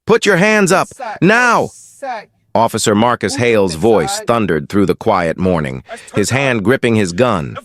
Put your hands up, now! Officer Marcus Hale's voice thundered through the quiet morning, his hand gripping his gun.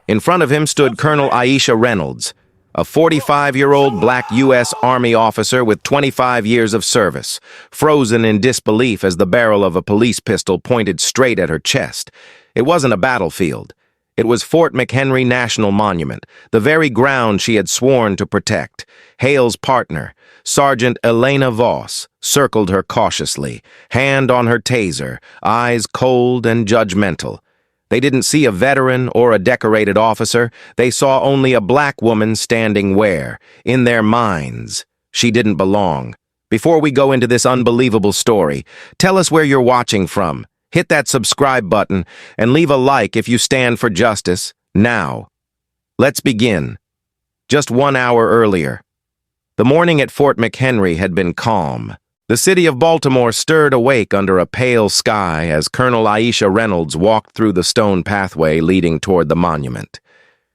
In front of him stood Colonel Aisha Reynolds, a 45-year-old black U.S. Army officer with 25 years of service, frozen in disbelief as the barrel of a police pistol pointed straight at her chest. It wasn't a battlefield. It was Fort McHenry National Monument, the very ground she had sworn to protect. Hale's partner, Sergeant Elena Voss, circled her cautiously, hand on her taser, eyes cold and judgmental. They didn't see a veteran or a decorated officer. They saw only a black woman standing where, in their minds, she didn't belong. Before we go into this unbelievable story, tell us where you're watching from. Hit that subscribe button and leave a like if you stand for justice, now. Let's begin. Just 1 hour earlier. The morning at Fort McHenry had been calm. The city of Baltimore stirred awake under a pale sky as Colonel Aisha Reynolds walked through the stone pathway leading toward the monument.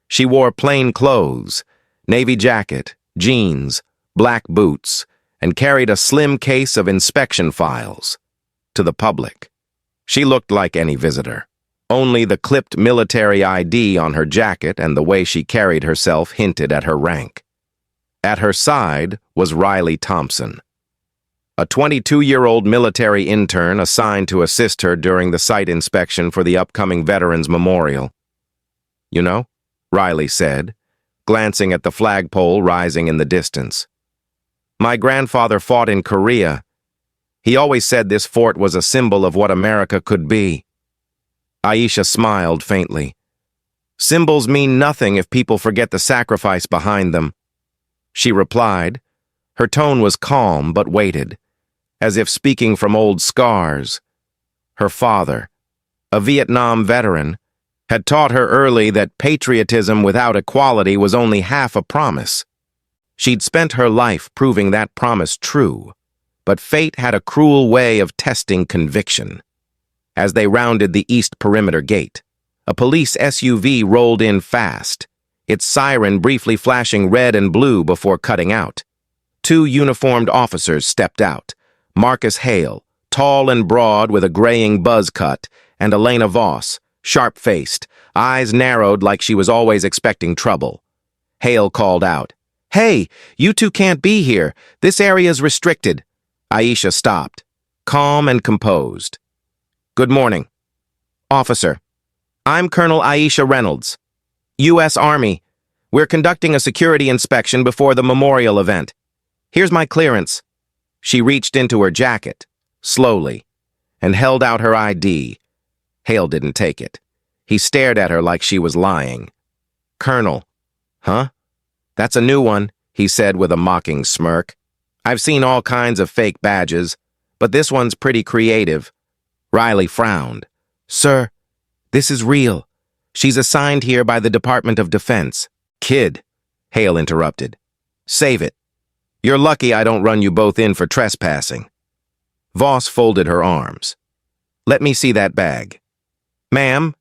She wore plain clothes, navy jacket, jeans, black boots, and carried a slim case of inspection files. To the public, she looked like any visitor. Only the clipped military ID on her jacket and the way she carried herself hinted at her rank. At her side was Riley Thompson, a 22-year-old military intern assigned to assist her during the site inspection for the upcoming Veterans Memorial. "You know," Riley said, glancing at the flagpole rising in the distance. "My grandfather fought in Korea. He always said this fort was a symbol of what America could be." Aisha smiled faintly. "Symbols mean nothing if people forget the sacrifice behind them." She replied. Her tone was calm but weighted, as if speaking from old scars. Her father, a Vietnam veteran, had taught her early that patriotism without equality was only half a promise. She'd spent her life proving that promise true, but fate had a cruel way of testing conviction. As they rounded the east perimeter gate, a police SUV rolled in fast, its siren briefly flashing red and blue before cutting out. 2 uniformed officers stepped out, Marcus Hale, tall and broad with a graying buzz cut, and Elena Voss, sharp-faced, eyes narrowed like she was always expecting trouble. Hale called out, "Hey, you two can't be here. This area's restricted." Aisha stopped, calm and composed. "Good morning. Officer, I'm Colonel Aisha Reynolds, U.S. Army. We're conducting a security inspection before the memorial event. Here's my clearance." She reached into her jacket, slowly, and held out her ID. Hale didn't take it. He stared at her like she was lying. "Colonel." "Huh? That's a new one," he said with a mocking smirk. "I've seen all kinds of fake badges, but this one's pretty creative." Riley frowned. "Sir, this is real. She's assigned here by the Department of Defense." "Kid," Hale interrupted. "Save it. You're lucky I don't run you both in for trespassing." Voss folded her arms. "Let me see that bag." "Ma'am?"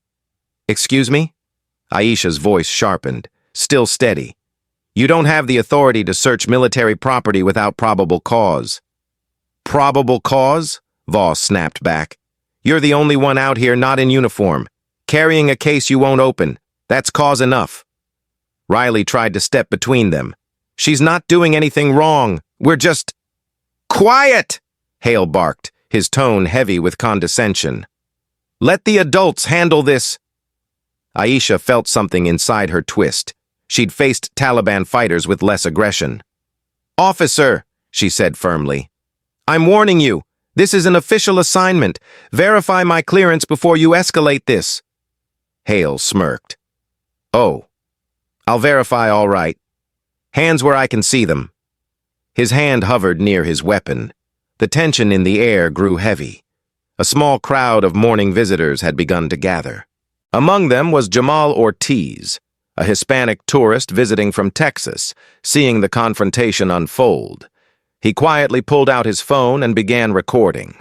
"Excuse me?" Aisha's voice sharpened, still steady. "You don't have the authority to search military property without probable cause." "Probable cause?" Voss snapped back. "You're the only one out here not in uniform, carrying a case you won't open. That's cause enough." Riley tried to step between them. "She's not doing anything wrong. We're just—" "Quiet!" Hale barked, his tone heavy with condescension. "Let the adults handle this." Aisha felt something inside her twist. She'd faced Taliban fighters with less aggression. "Officer," she said firmly, "I'm warning you. This is an official assignment. Verify my clearance before you escalate this." Hale smirked. "Oh, I'll verify all right. Hands where I can see them." His hand hovered near his weapon. The tension in the air grew heavy. A small crowd of morning visitors had begun to gather. Among them was Jamal Ortiz, a Hispanic tourist visiting from Texas, seeing the confrontation unfold. He quietly pulled out his phone and began recording.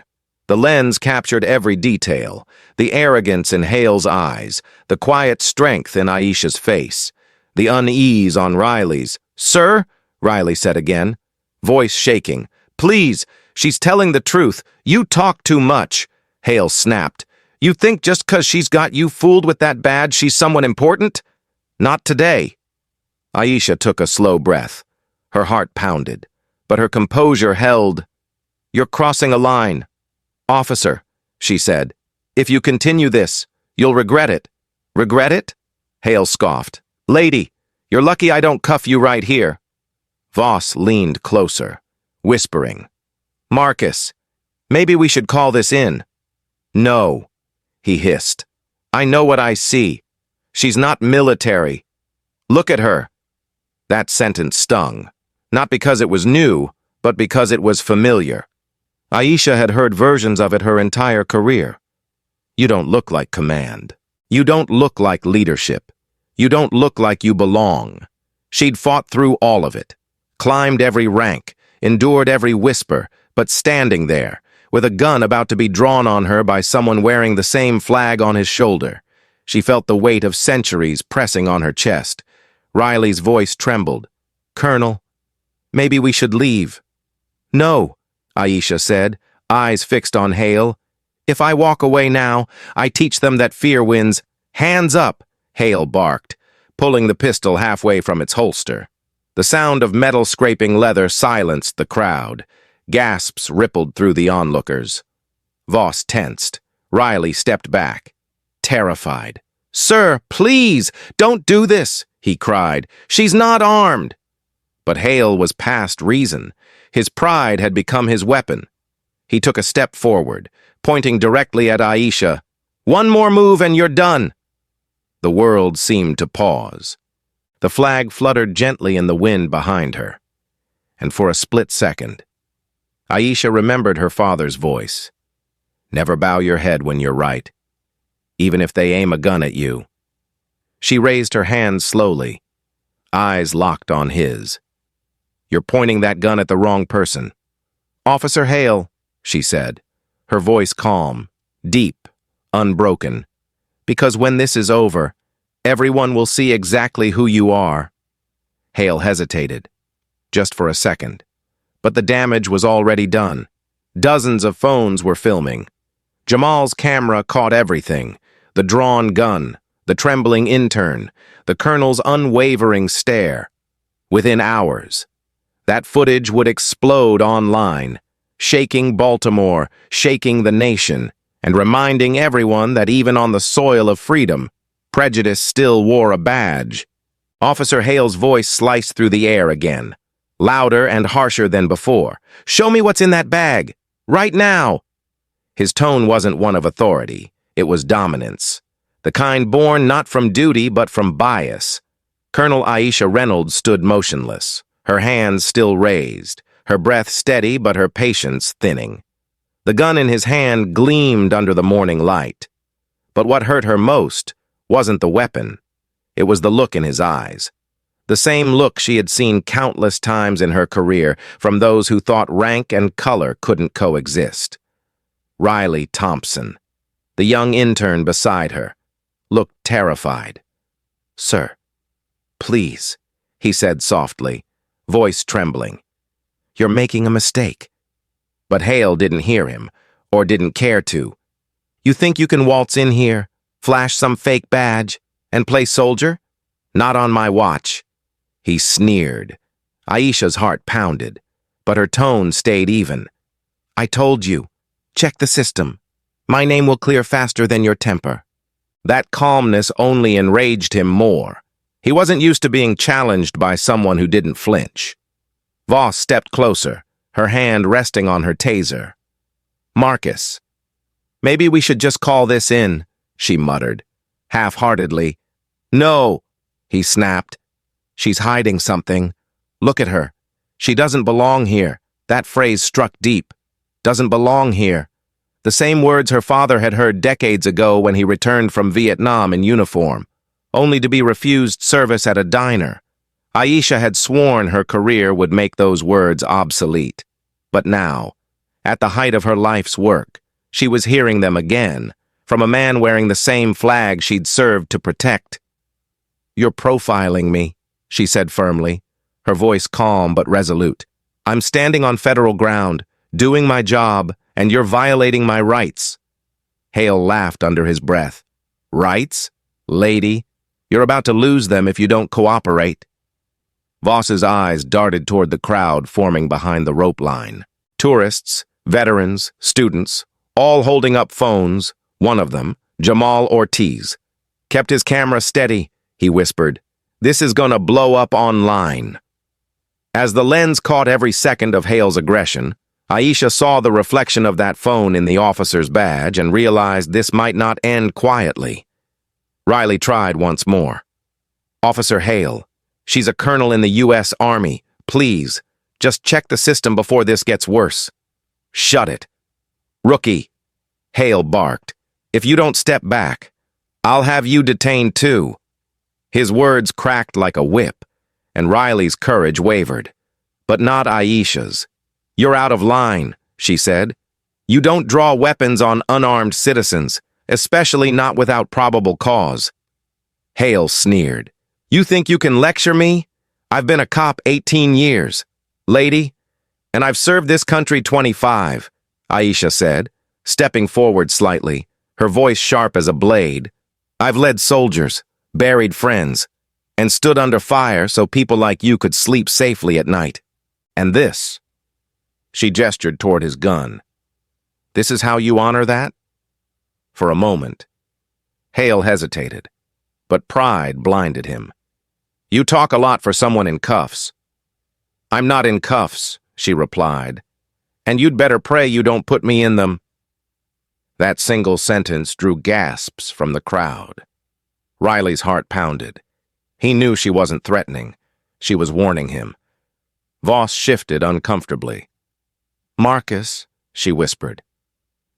The lens captured every detail, the arrogance in Hale's eyes, the quiet strength in Aisha's face, the unease on Riley's. "Sir," Riley said again, voice shaking, "please, She's telling the truth. You talk too much, Hale snapped. You think just 'cause she's got you fooled with that badge she's someone important? Not today. Aisha took a slow breath. Her heart pounded, but her composure held. You're crossing a line. Officer, she said, if you continue this, you'll regret it. Regret it? Hale scoffed. Lady, you're lucky I don't cuff you right here. Voss leaned closer, whispering. Marcus, maybe we should call this in. No, he hissed. I know what I see. She's not military. Look at her. That sentence stung, not because it was new, but because it was familiar. Aisha had heard versions of it her entire career. You don't look like command. You don't look like leadership. You don't look like you belong. She'd fought through all of it, climbed every rank, endured every whisper, but standing there, with a gun about to be drawn on her by someone wearing the same flag on his shoulder. She felt the weight of centuries pressing on her chest. Riley's voice trembled. Colonel, maybe we should leave. No, Aisha said, eyes fixed on Hale. If I walk away now, I teach them that fear wins. Hands up, Hale barked, pulling the pistol halfway from its holster. The sound of metal scraping leather silenced the crowd. Gasps rippled through the onlookers. Voss tensed. Riley stepped back, terrified. Sir, please, don't do this, he cried. She's not armed. But Hale was past reason. His pride had become his weapon. He took a step forward, pointing directly at Aisha. One more move and you're done. The world seemed to pause. The flag fluttered gently in the wind behind her. And for a split second, Aisha remembered her father's voice. Never bow your head when you're right, even if they aim a gun at you. She raised her hands slowly, eyes locked on his. You're pointing that gun at the wrong person. Officer Hale, she said, her voice calm, deep, unbroken. Because when this is over, everyone will see exactly who you are. Hale hesitated, just for a second. But the damage was already done. Dozens of phones were filming. Jamal's camera caught everything. The drawn gun, the trembling intern, the colonel's unwavering stare. Within hours, that footage would explode online, shaking Baltimore, shaking the nation, and reminding everyone that even on the soil of freedom, prejudice still wore a badge. Officer Hale's voice sliced through the air again, louder and harsher than before. Show me what's in that bag, right now. His tone wasn't one of authority. It was dominance, the kind born not from duty but from bias. Colonel Aisha Reynolds stood motionless, her hands still raised, her breath steady but her patience thinning. The gun in his hand gleamed under the morning light. But what hurt her most wasn't the weapon. It was the look in his eyes. The same look she had seen countless times in her career from those who thought rank and color couldn't coexist. Riley Thompson, the young intern beside her, looked terrified. Sir, please, he said softly, voice trembling. You're making a mistake. But Hale didn't hear him, or didn't care to. You think you can waltz in here, flash some fake badge, and play soldier? Not on my watch. He sneered. Aisha's heart pounded, but her tone stayed even. I told you, check the system. My name will clear faster than your temper. That calmness only enraged him more. He wasn't used to being challenged by someone who didn't flinch. Voss stepped closer, her hand resting on her taser. Marcus, maybe we should just call this in, she muttered, half-heartedly. No, he snapped. She's hiding something. Look at her. She doesn't belong here. That phrase struck deep. Doesn't belong here. The same words her father had heard decades ago when he returned from Vietnam in uniform, only to be refused service at a diner. Aisha had sworn her career would make those words obsolete. But now, at the height of her life's work, she was hearing them again, from a man wearing the same flag she'd served to protect. You're profiling me, she said firmly, her voice calm but resolute. I'm standing on federal ground. Doing my job, and you're violating my rights. Hale laughed under his breath. Rights? Lady, you're about to lose them if you don't cooperate. Voss's eyes darted toward the crowd forming behind the rope line. Tourists, veterans, students, all holding up phones. One of them, Jamal Ortiz, kept his camera steady, he whispered. This is gonna blow up online. As the lens caught every second of Hale's aggression, Aisha saw the reflection of that phone in the officer's badge and realized this might not end quietly. Riley tried once more. Officer Hale, she's a colonel in the U.S. Army. Please, just check the system before this gets worse. Shut it. Rookie, Hale barked. If you don't step back, I'll have you detained too. His words cracked like a whip, and Riley's courage wavered. But not Aisha's. You're out of line, she said. You don't draw weapons on unarmed citizens, especially not without probable cause. Hale sneered. You think you can lecture me? I've been a cop 18 years, lady, and I've served this country 25, Aisha said, stepping forward slightly, her voice sharp as a blade. I've led soldiers, buried friends, and stood under fire so people like you could sleep safely at night. And this, she gestured toward his gun. This is how you honor that? For a moment, Hale hesitated, but pride blinded him. You talk a lot for someone in cuffs. I'm not in cuffs, she replied, and you'd better pray you don't put me in them. That single sentence drew gasps from the crowd. Riley's heart pounded. He knew she wasn't threatening. She was warning him. Voss shifted uncomfortably. Marcus, she whispered,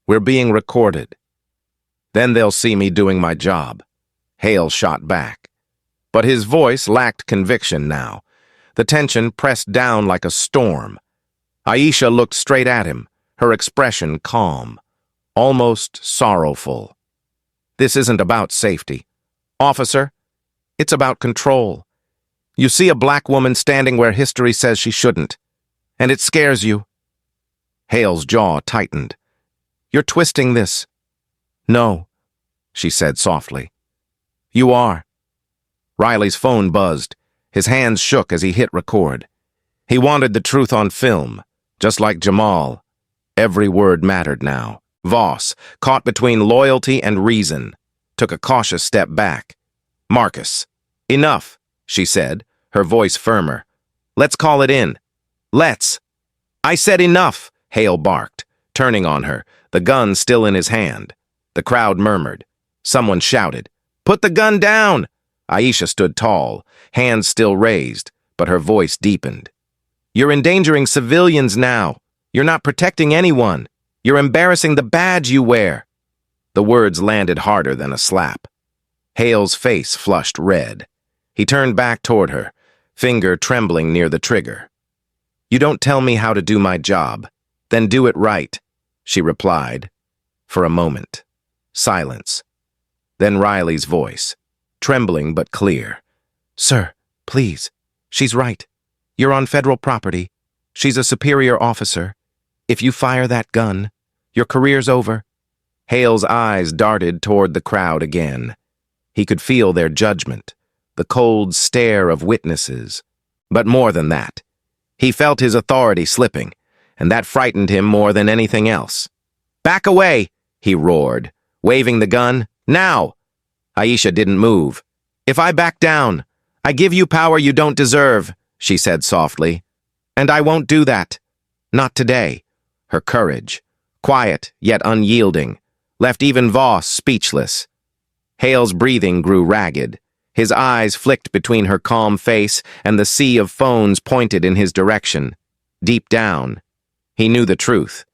we're being recorded. Then they'll see me doing my job. Hale shot back. But his voice lacked conviction now. The tension pressed down like a storm. Aisha looked straight at him, her expression calm, almost sorrowful. This isn't about safety. Officer, it's about control. You see a black woman standing where history says she shouldn't, and it scares you. Hale's jaw tightened. You're twisting this. No, she said softly. You are. Riley's phone buzzed. His hands shook as he hit record. He wanted the truth on film, just like Jamal. Every word mattered now. Voss, caught between loyalty and reason, took a cautious step back. Marcus, enough, she said, her voice firmer. Let's call it in. Let's. I said enough, Hale barked, turning on her, the gun still in his hand. The crowd murmured. Someone shouted, Put the gun down! Aisha stood tall, hands still raised, but her voice deepened. You're endangering civilians now. You're not protecting anyone. You're embarrassing the badge you wear. The words landed harder than a slap. Hale's face flushed red. He turned back toward her, finger trembling near the trigger. You don't tell me how to do my job. Then do it right, she replied. For a moment, silence. Then Riley's voice, trembling but clear. Sir, please. She's right. You're on federal property. She's a superior officer. If you fire that gun, your career's over. Hale's eyes darted toward the crowd again. He could feel their judgment, the cold stare of witnesses. But more than that, he felt his authority slipping, and that frightened him more than anything else. Back away, he roared, waving the gun. Now! Aisha didn't move. If I back down, I give you power you don't deserve, she said softly. And I won't do that. Not today. Her courage, quiet yet unyielding, left even Voss speechless. Hale's breathing grew ragged. His eyes flicked between her calm face and the sea of phones pointed in his direction. Deep down, he knew the truth.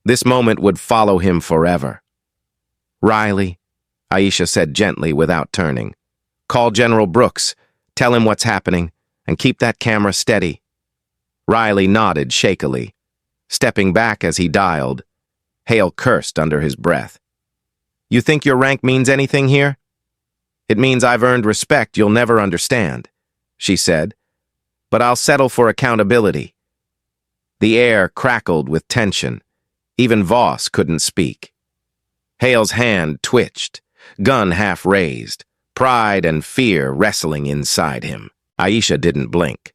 This moment would follow him forever. Riley, Aisha said gently without turning. Call General Brooks, tell him what's happening, and keep that camera steady. Riley nodded shakily. Stepping back as he dialed, Hale cursed under his breath. You think your rank means anything here? It means I've earned respect you'll never understand, she said. But I'll settle for accountability. The air crackled with tension. Even Voss couldn't speak. Hale's hand twitched, gun half raised, pride and fear wrestling inside him. Aisha didn't blink.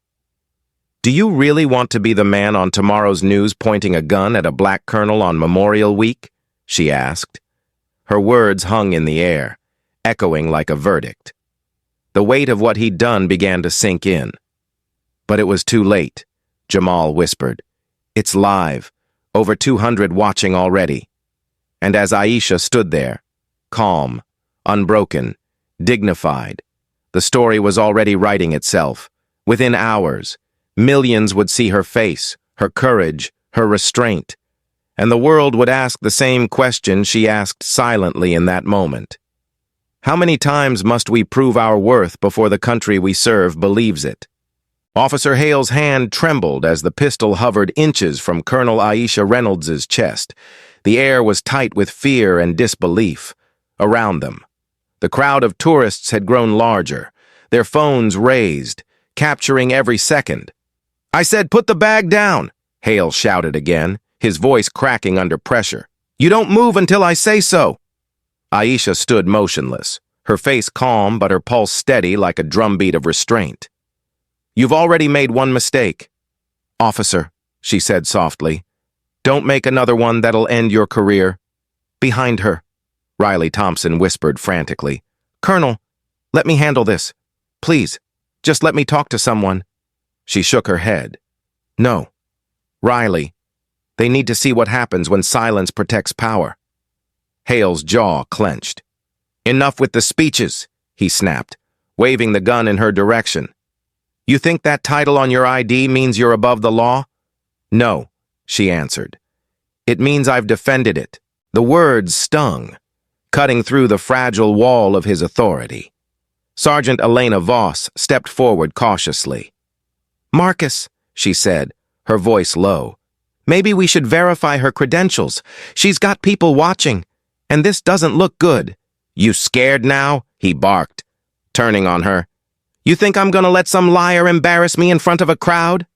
"Do you really want to be the man on tomorrow's news pointing a gun at a black colonel on Memorial Week?" she asked. Her words hung in the air, echoing like a verdict. The weight of what he'd done began to sink in. "But it was too late," Jamal whispered. "It's live, over 200 watching already." And as Aisha stood there, calm, unbroken, dignified, the story was already writing itself. Within hours, millions would see her face, her courage, her restraint, and the world would ask the same question she asked silently in that moment. How many times must we prove our worth before the country we serve believes it? Officer Hale's hand trembled as the pistol hovered inches from Colonel Aisha Reynolds' chest. The air was tight with fear and disbelief. Around them, the crowd of tourists had grown larger, their phones raised, capturing every second. "I said put the bag down," Hale shouted again, his voice cracking under pressure. "You don't move until I say so." Aisha stood motionless, her face calm but her pulse steady like a drumbeat of restraint. "You've already made one mistake, officer," she said softly. "Don't make another one that'll end your career." "Behind her," Riley Thompson whispered frantically. "Colonel, let me handle this. Please, just let me talk to someone." She shook her head. "No. Riley, they need to see what happens when silence protects power." Hale's jaw clenched. "Enough with the speeches," he snapped, waving the gun in her direction. "You think that title on your ID means you're above the law?" "No," she answered. "It means I've defended it." The words stung, cutting through the fragile wall of his authority. Sergeant Elena Voss stepped forward cautiously. "Marcus," she said, her voice low, "maybe we should verify her credentials. She's got people watching, and this doesn't look good." "You scared now?" he barked, turning on her. "You think I'm gonna let some liar embarrass me in front of a crowd?"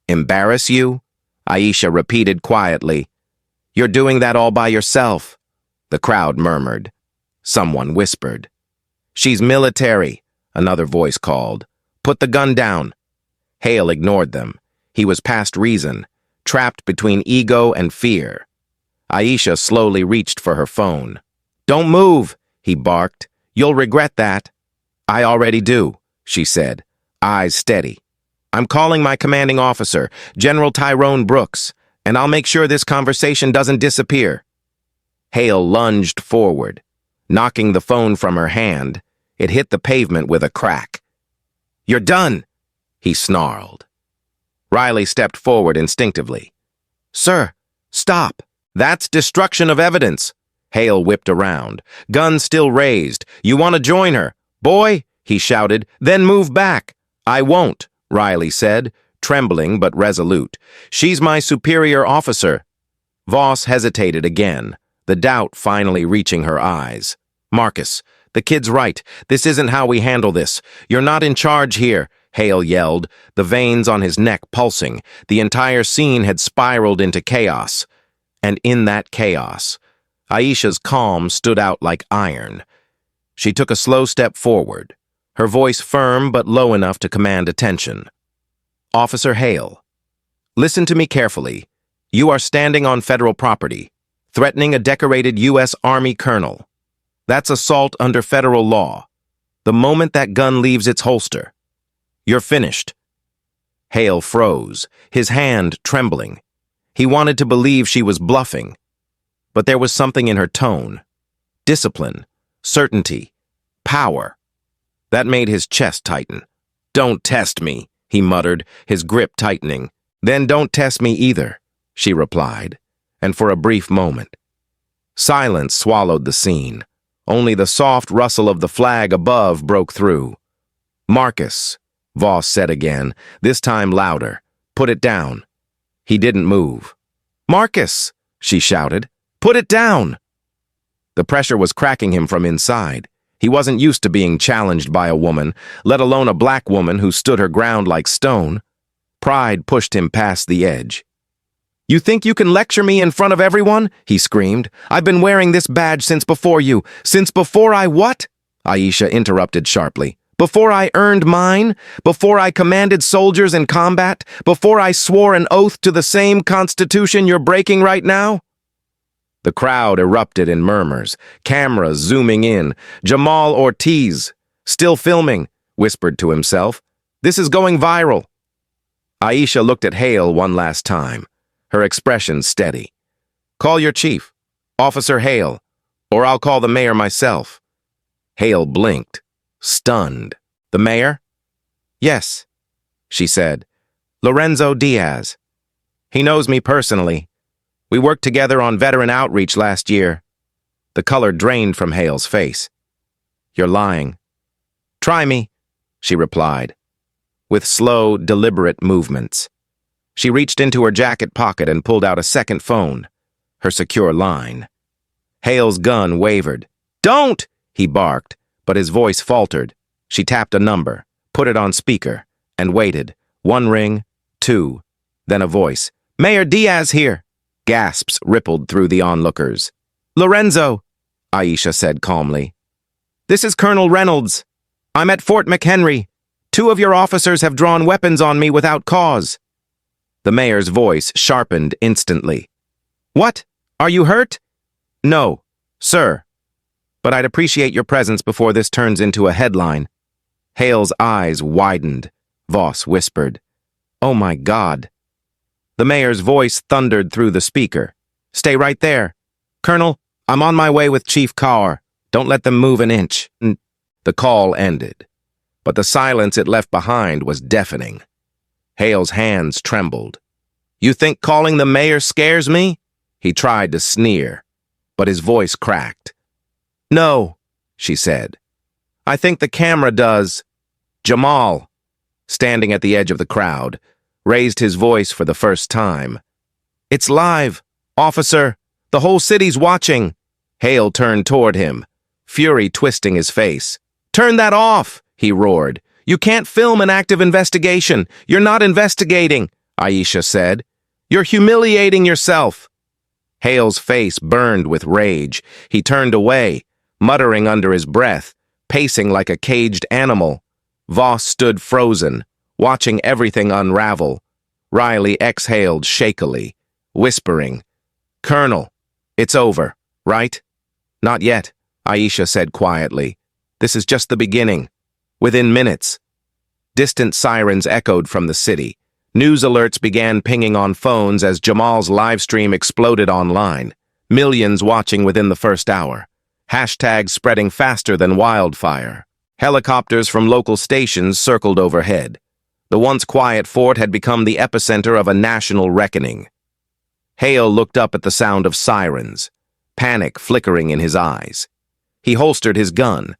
"Embarrass you?" Aisha repeated quietly. "You're doing that all by yourself." The crowd murmured. Someone whispered. "She's military," another voice called. "Put the gun down." Hale ignored them. He was past reason, trapped between ego and fear. Aisha slowly reached for her phone. "Don't move," he barked. "You'll regret that." "I already do," she said, eyes steady. "I'm calling my commanding officer, General Tyrone Brooks, and I'll make sure this conversation doesn't disappear." Hale lunged forward. Knocking the phone from her hand, it hit the pavement with a crack. "You're done," he snarled. Riley stepped forward instinctively. "Sir, stop. That's destruction of evidence." Hale whipped around, gun still raised. "You want to join her? Boy," he shouted, "then move back." "I won't," Riley said, trembling but resolute. "She's my superior officer." Voss hesitated again, the doubt finally reaching her eyes. "Marcus, the kid's right. This isn't how we handle this. You're not in charge here," Hale yelled, the veins on his neck pulsing. The entire scene had spiraled into chaos. And in that chaos, Aisha's calm stood out like iron. She took a slow step forward, her voice firm but low enough to command attention. "Officer Hale, listen to me carefully. You are standing on federal property, threatening a decorated U.S. Army colonel. That's assault under federal law. The moment that gun leaves its holster, you're finished." Hale froze, his hand trembling. He wanted to believe she was bluffing, but there was something in her tone. Discipline, certainty, power. That made his chest tighten. "Don't test me," he muttered, his grip tightening. "Then don't test me either," she replied, and for a brief moment, silence swallowed the scene. Only the soft rustle of the flag above broke through. "Marcus," Voss said again, this time louder. "Put it down." He didn't move. "Marcus," she shouted, "put it down." The pressure was cracking him from inside. He wasn't used to being challenged by a woman, let alone a black woman who stood her ground like stone. Pride pushed him past the edge. You think you can lecture me in front of everyone? He screamed. I've been wearing this badge since before you. Since before I what? Aisha interrupted sharply. Before I earned mine? Before I commanded soldiers in combat? Before I swore an oath to the same constitution you're breaking right now? The crowd erupted in murmurs, cameras zooming in. Jamal Ortiz, still filming, whispered to himself. This is going viral. Aisha looked at Hale one last time, her expression steady. Call your chief, Officer Hale, or I'll call the mayor myself. Hale blinked, stunned. The mayor? Yes, she said. Lorenzo Diaz. He knows me personally. We worked together on veteran outreach last year. The color drained from Hale's face. You're lying. Try me, she replied, with slow, deliberate movements. She reached into her jacket pocket and pulled out a second phone, her secure line. Hale's gun wavered. Don't! He barked, but his voice faltered. She tapped a number, put it on speaker, and waited. One ring, two, then a voice. Mayor Diaz here! Gasps rippled through the onlookers. Lorenzo, Aisha said calmly. This is Colonel Reynolds. I'm at Fort McHenry. 2 of your officers have drawn weapons on me without cause. The mayor's voice sharpened instantly. What? Are you hurt? No, sir. But I'd appreciate your presence before this turns into a headline. Hale's eyes widened. Voss whispered, Oh my God. The mayor's voice thundered through the speaker. Stay right there. Colonel, I'm on my way with Chief Kaur. Don't let them move an inch. The call ended, but the silence it left behind was deafening. Hale's hands trembled. You think calling the mayor scares me? He tried to sneer, but his voice cracked. No, she said. I think the camera does. Jamal, standing at the edge of the crowd, raised his voice for the first time. It's live, officer. The whole city's watching. Hale turned toward him, fury twisting his face. Turn that off, he roared. You can't film an active investigation. You're not investigating, Aisha said. You're humiliating yourself. Hale's face burned with rage. He turned away, muttering under his breath, pacing like a caged animal. Voss stood frozen, watching everything unravel. Riley exhaled shakily, whispering, Colonel, it's over, right? Not yet, Aisha said quietly. This is just the beginning. Within minutes. Distant sirens echoed from the city. News alerts began pinging on phones as Jamal's livestream exploded online. Millions watching within the first hour. Hashtags spreading faster than wildfire. Helicopters from local stations circled overhead. The once quiet fort had become the epicenter of a national reckoning. Hale looked up at the sound of sirens, panic flickering in his eyes. He holstered his gun,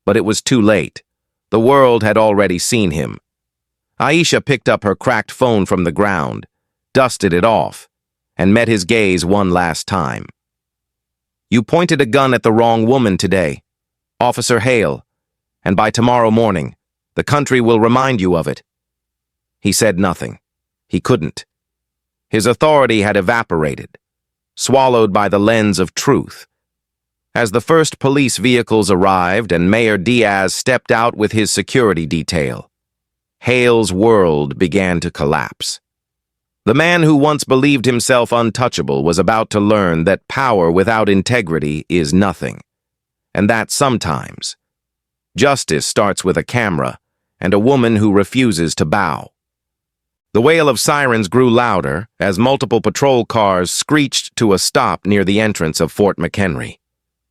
but it was too late. The world had already seen him. Aisha picked up her cracked phone from the ground, dusted it off, and met his gaze one last time. You pointed a gun at the wrong woman today, Officer Hale, and by tomorrow morning, the country will remind you of it. He said nothing. He couldn't. His authority had evaporated, swallowed by the lens of truth. As the first police vehicles arrived and Mayor Diaz stepped out with his security detail, Hale's world began to collapse. The man who once believed himself untouchable was about to learn that power without integrity is nothing, and that sometimes justice starts with a camera and a woman who refuses to bow. The wail of sirens grew louder as multiple patrol cars screeched to a stop near the entrance of Fort McHenry.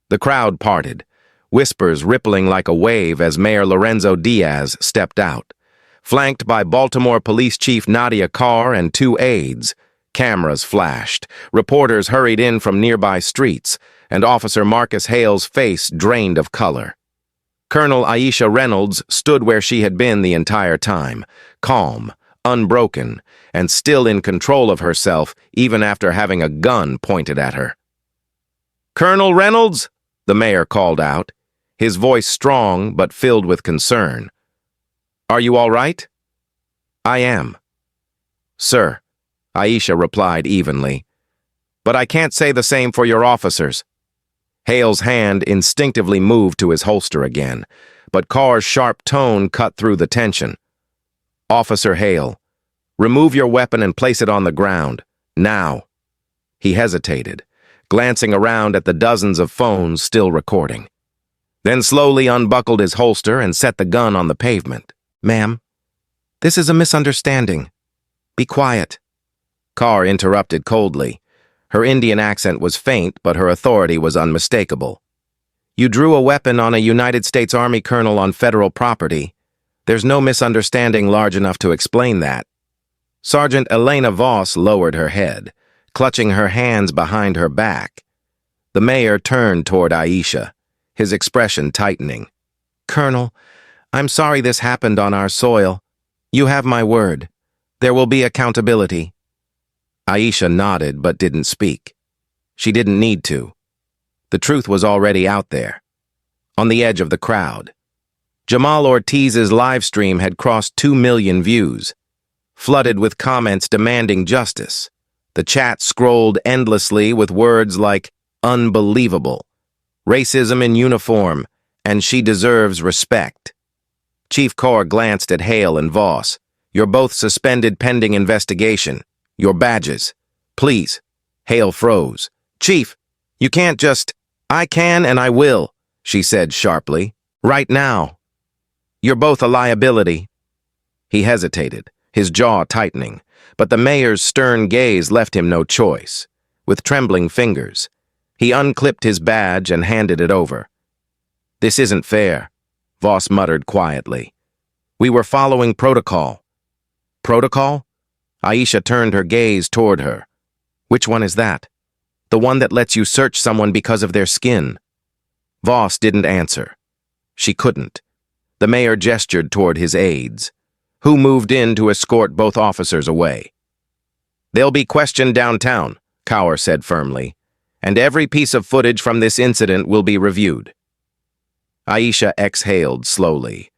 The crowd parted, whispers rippling like a wave as Mayor Lorenzo Diaz stepped out. Flanked by Baltimore Police Chief Nadia Carr and 2 aides, cameras flashed, reporters hurried in from nearby streets, and Officer Marcus Hale's face drained of color. Colonel Aisha Reynolds stood where she had been the entire time, calm, unbroken, and still in control of herself even after having a gun pointed at her. Colonel Reynolds, the mayor called out, his voice strong but filled with concern. Are you all right? I am. Sir, Aisha replied evenly. But I can't say the same for your officers. Hale's hand instinctively moved to his holster again, but Carr's sharp tone cut through the tension. Officer Hale, remove your weapon and place it on the ground. Now. He hesitated, glancing around at the dozens of phones still recording. Then slowly unbuckled his holster and set the gun on the pavement. Ma'am, this is a misunderstanding. Be quiet. Carr interrupted coldly. Her Indian accent was faint, but her authority was unmistakable. You drew a weapon on a United States Army colonel on federal property. There's no misunderstanding large enough to explain that. Sergeant Elena Voss lowered her head, clutching her hands behind her back. The mayor turned toward Aisha, his expression tightening. Colonel, I'm sorry this happened on our soil. You have my word. There will be accountability. Aisha nodded but didn't speak. She didn't need to. The truth was already out there, on the edge of the crowd. Jamal Ortiz's live stream had crossed 2 million views, flooded with comments demanding justice. The chat scrolled endlessly with words like unbelievable, racism in uniform, and she deserves respect. Chief Carr glanced at Hale and Voss. You're both suspended pending investigation. Your badges. Please. Hale froze. Chief, you can't just... I can and I will, she said sharply. Right now. You're both a liability. He hesitated, his jaw tightening, but the mayor's stern gaze left him no choice. With trembling fingers, he unclipped his badge and handed it over. This isn't fair, Voss muttered quietly. We were following protocol. Protocol? Aisha turned her gaze toward her. Which one is that? The one that lets you search someone because of their skin. Voss didn't answer. She couldn't. The mayor gestured toward his aides, who moved in to escort both officers away. They'll be questioned downtown, Cower said firmly, and every piece of footage from this incident will be reviewed. Aisha exhaled slowly,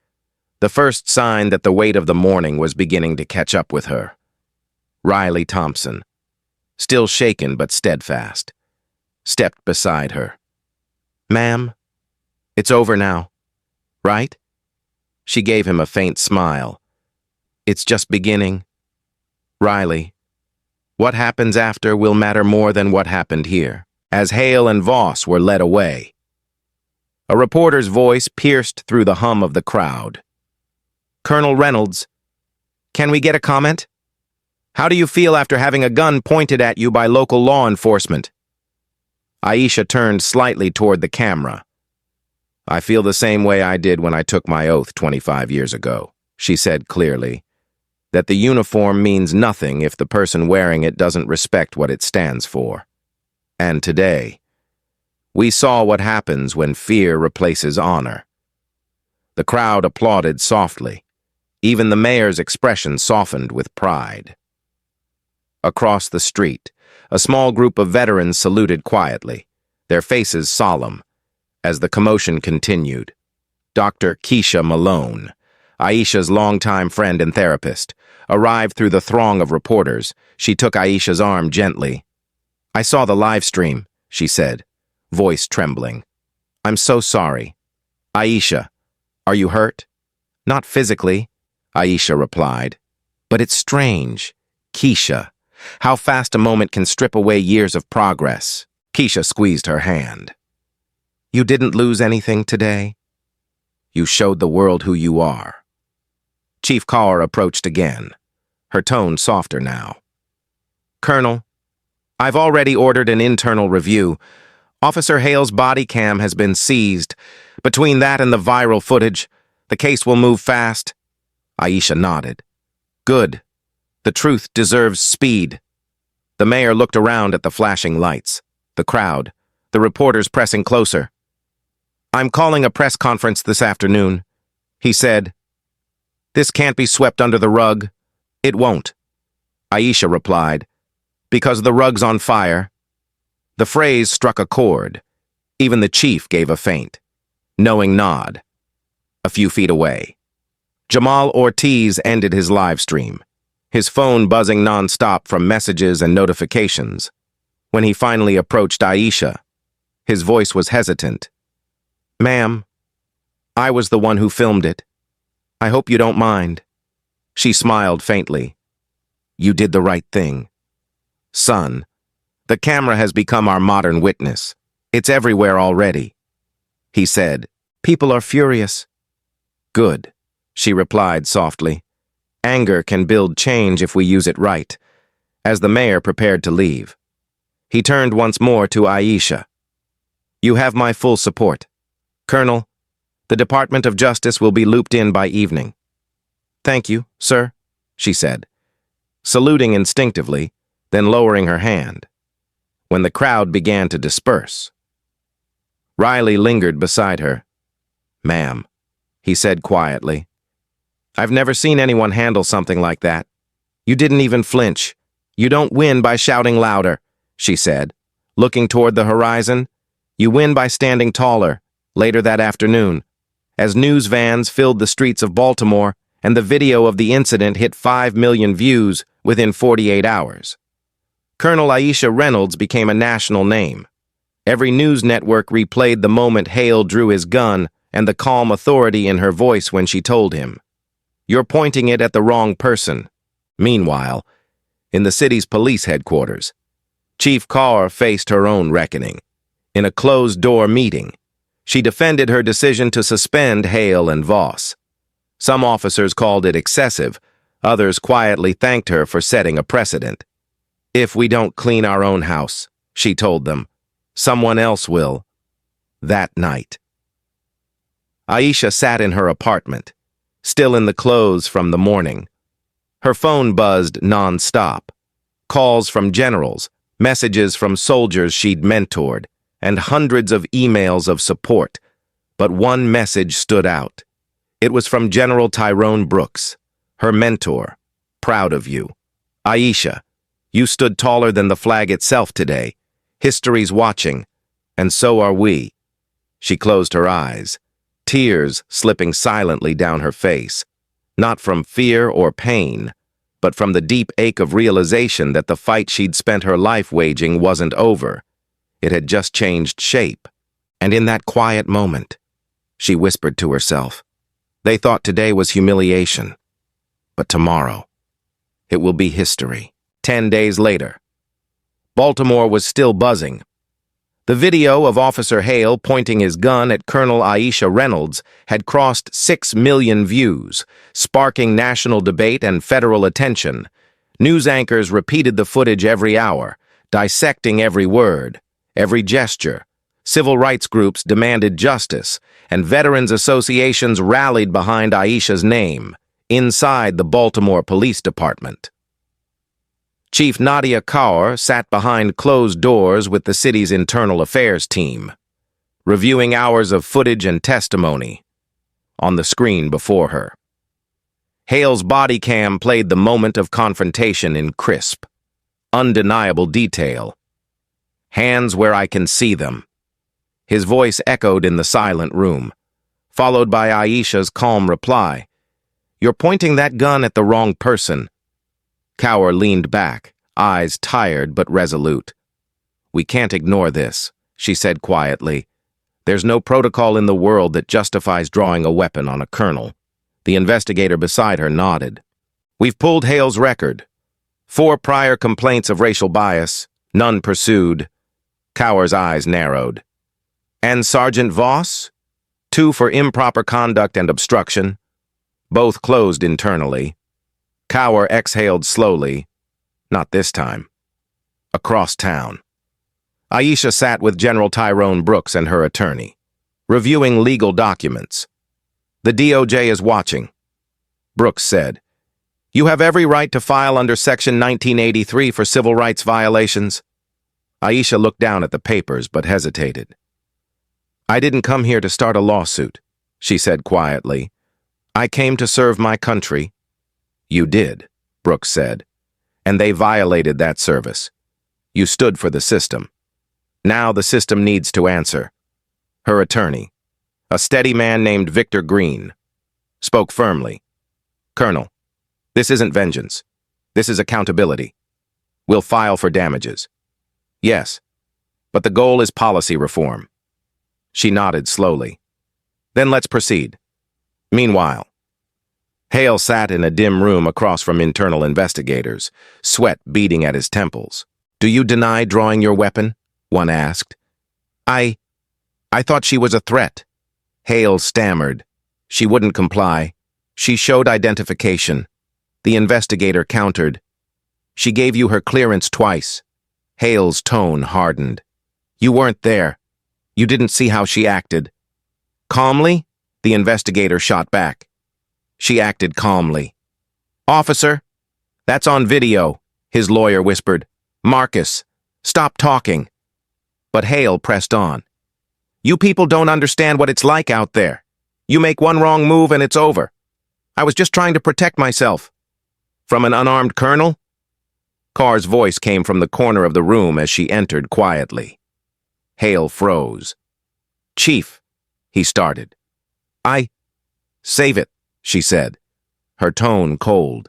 the first sign that the weight of the morning was beginning to catch up with her. Riley Thompson, still shaken but steadfast, stepped beside her. Ma'am, it's over now, right? She gave him a faint smile. It's just beginning. Riley, what happens after will matter more than what happened here, as Hale and Voss were led away. A reporter's voice pierced through the hum of the crowd. Colonel Reynolds, can we get a comment? How do you feel after having a gun pointed at you by local law enforcement? Aisha turned slightly toward the camera. I feel the same way I did when I took my oath 25 years ago, she said clearly. That the uniform means nothing if the person wearing it doesn't respect what it stands for. And today, we saw what happens when fear replaces honor. The crowd applauded softly. Even the mayor's expression softened with pride. Across the street, a small group of veterans saluted quietly, their faces solemn, as the commotion continued. Dr. Keisha Malone, Aisha's longtime friend and therapist, arrived through the throng of reporters. She took Aisha's arm gently. I saw the live stream, she said, voice trembling. I'm so sorry. Aisha, are you hurt? Not physically, Aisha replied. But it's strange. Keisha, how fast a moment can strip away years of progress. Keisha squeezed her hand. You didn't lose anything today. You showed the world who you are. Chief Carr approached again, her tone softer now. Colonel, I've already ordered an internal review. Officer Hale's body cam has been seized. Between that and the viral footage, the case will move fast. Aisha nodded. Good. The truth deserves speed. The mayor looked around at the flashing lights, the crowd, the reporters pressing closer. I'm calling a press conference this afternoon, he said. This can't be swept under the rug. It won't. Aisha replied, because the rug's on fire. The phrase struck a chord. Even the chief gave a faint, knowing nod. A few feet away, Jamal Ortiz ended his live stream, his phone buzzing nonstop from messages and notifications. When he finally approached Aisha, his voice was hesitant. "Ma'am, I was the one who filmed it. I hope you don't mind." She smiled faintly. "You did the right thing. Son, the camera has become our modern witness. It's everywhere already." He said, "People are furious." "Good," she replied softly. "Anger can build change if we use it right." As the mayor prepared to leave, he turned once more to Aisha. "You have my full support. Colonel, the Department of Justice will be looped in by evening." "Thank you, sir," she said, saluting instinctively, then lowering her hand. When the crowd began to disperse, Riley lingered beside her. "Ma'am," he said quietly, "I've never seen anyone handle something like that. You didn't even flinch. You don't win by shouting louder," she said, looking toward the horizon. "You win by standing taller." Later that afternoon, as news vans filled the streets of Baltimore and the video of the incident hit 5 million views within 48 hours, Colonel Aisha Reynolds became a national name. Every news network replayed the moment Hale drew his gun and the calm authority in her voice when she told him, "You're pointing it at the wrong person." Meanwhile, in the city's police headquarters, Chief Carr faced her own reckoning. In a closed-door meeting, she defended her decision to suspend Hale and Voss. Some officers called it excessive, others quietly thanked her for setting a precedent. "If we don't clean our own house," she told them, "someone else will." That night, Aisha sat in her apartment, still in the clothes from the morning. Her phone buzzed non-stop. Calls from generals, messages from soldiers she'd mentored, and hundreds of emails of support. But one message stood out. It was from General Tyrone Brooks, her mentor. "Proud of you. Aisha, you stood taller than the flag itself today. History's watching, and so are we." She closed her eyes, tears slipping silently down her face, not from fear or pain, but from the deep ache of realization that the fight she'd spent her life waging wasn't over. It had just changed shape. And in that quiet moment, she whispered to herself, "They thought today was humiliation, but tomorrow, it will be history." 10 days later, Baltimore was still buzzing. The video of Officer Hale pointing his gun at Colonel Aisha Reynolds had crossed 6 million views, sparking national debate and federal attention. News anchors repeated the footage every hour, dissecting every word, every gesture. Civil rights groups demanded justice, and veterans associations rallied behind Aisha's name inside the Baltimore Police Department. Chief Nadia Kaur sat behind closed doors with the city's internal affairs team, reviewing hours of footage and testimony on the screen before her. Hale's body cam played the moment of confrontation in crisp, undeniable detail. "Hands where I can see them." His voice echoed in the silent room, followed by Aisha's calm reply, "You're pointing that gun at the wrong person." Kaur leaned back, eyes tired but resolute. "We can't ignore this," she said quietly. "There's no protocol in the world that justifies drawing a weapon on a colonel." The investigator beside her nodded. "We've pulled Hale's record. 4 prior complaints of racial bias, none pursued." Kaur's eyes narrowed. "And Sergeant Voss? 2 for improper conduct and obstruction. Both closed internally." Kaur exhaled slowly. "Not this time." Across town, Aisha sat with General Tyrone Brooks and her attorney, reviewing legal documents. "The DOJ is watching," Brooks said. "You have every right to file under Section 1983 for civil rights violations." Aisha looked down at the papers but hesitated. "I didn't come here to start a lawsuit," she said quietly. "I came to serve my country." "You did," Brooks said, "and they violated that service. You stood for the system. Now the system needs to answer." Her attorney, a steady man named Victor Green, spoke firmly. "Colonel, this isn't vengeance. This is accountability. We'll file for damages. Yes, but the goal is policy reform. She nodded slowly. Then let's proceed. Meanwhile, Hale sat in a dim room across from internal investigators, sweat beading at his temples. Do you deny drawing your weapon? One asked. I thought she was a threat. Hale stammered. She wouldn't comply. She showed identification. The investigator countered. She gave you her clearance twice. Hale's tone hardened. You weren't there. You didn't see how she acted. Calmly, the investigator shot back. She acted calmly. Officer, that's on video, his lawyer whispered. Marcus, stop talking. But Hale pressed on. You people don't understand what it's like out there. You make one wrong move and it's over. I was just trying to protect myself. From an unarmed colonel? Carr's voice came from the corner of the room as she entered quietly. Hale froze. Chief, he started. Save it, she said, her tone cold.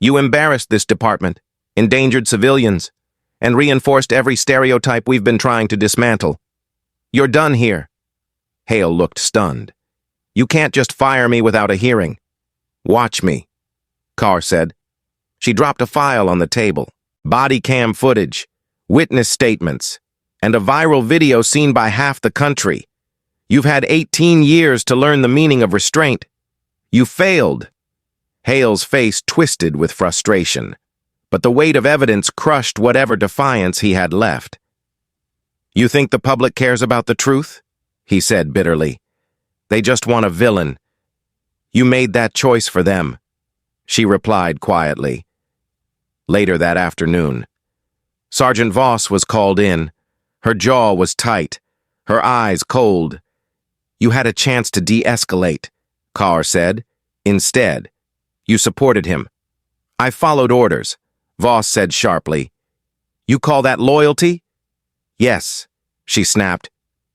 You embarrassed this department, endangered civilians, and reinforced every stereotype we've been trying to dismantle. You're done here. Hale looked stunned. You can't just fire me without a hearing. Watch me, Carr said. She dropped a file on the table. Body cam footage, witness statements, and a viral video seen by half the country. You've had 18 years to learn the meaning of restraint. You failed. Hale's face twisted with frustration, but the weight of evidence crushed whatever defiance he had left. You think the public cares about the truth? He said bitterly. They just want a villain. You made that choice for them, she replied quietly. Later that afternoon, Sergeant Voss was called in. Her jaw was tight, her eyes cold. You had a chance to de-escalate, Carr said. Instead, you supported him. I followed orders, Voss said sharply. You call that loyalty? Yes, she snapped.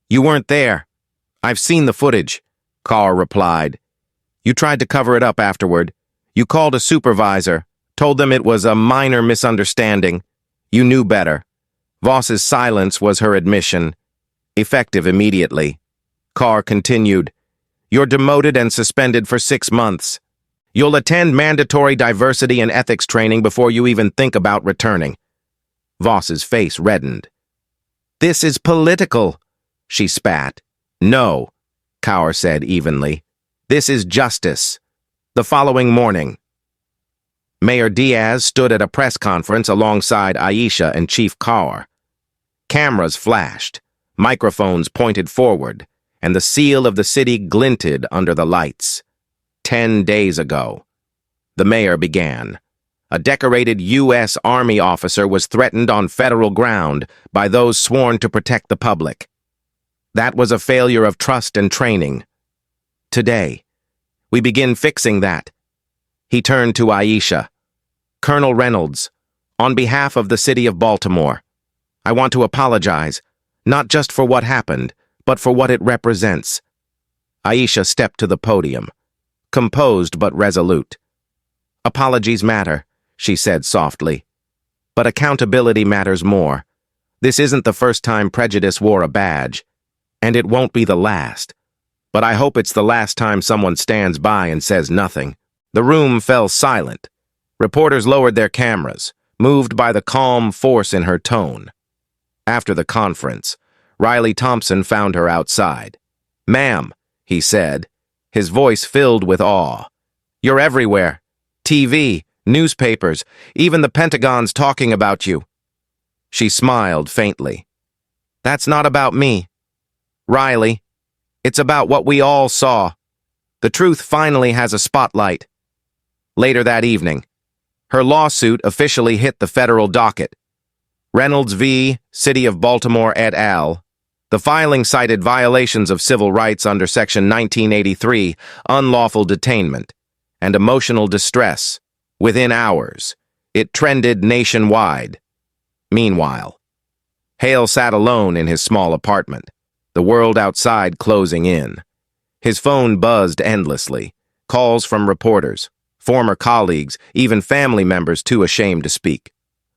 You weren't there. I've seen the footage, Carr replied. You tried to cover it up afterward. You called a supervisor, told them it was a minor misunderstanding. You knew better. Voss's silence was her admission, effective immediately. Carr continued, You're demoted and suspended for 6 months. You'll attend mandatory diversity and ethics training before you even think about returning. Voss's face reddened. This is political, she spat. No, Carr said evenly. This is justice. The following morning, Mayor Diaz stood at a press conference alongside Aisha and Chief Carr. Cameras flashed, microphones pointed forward, and the seal of the city glinted under the lights. 10 days ago, the mayor began. A decorated U.S. Army officer was threatened on federal ground by those sworn to protect the public. That was a failure of trust and training. Today, we begin fixing that. He turned to Aisha. Colonel Reynolds, on behalf of the city of Baltimore, I want to apologize, not just for what happened, but for what it represents. Aisha stepped to the podium, composed but resolute. Apologies matter, she said softly. But accountability matters more. This isn't the first time prejudice wore a badge, and it won't be the last. But I hope it's the last time someone stands by and says nothing. The room fell silent. Reporters lowered their cameras, moved by the calm force in her tone. After the conference, Riley Thompson found her outside. Ma'am, he said, his voice filled with awe. You're everywhere. TV, newspapers, even the Pentagon's talking about you. She smiled faintly. That's not about me. Riley, it's about what we all saw. The truth finally has a spotlight. Later that evening, her lawsuit officially hit the federal docket. Reynolds v. City of Baltimore et al. The filing cited violations of civil rights under Section 1983, unlawful detainment, and emotional distress. Within hours, it trended nationwide. Meanwhile, Hale sat alone in his small apartment, the world outside closing in. His phone buzzed endlessly, calls from reporters, Former colleagues, even family members too ashamed to speak.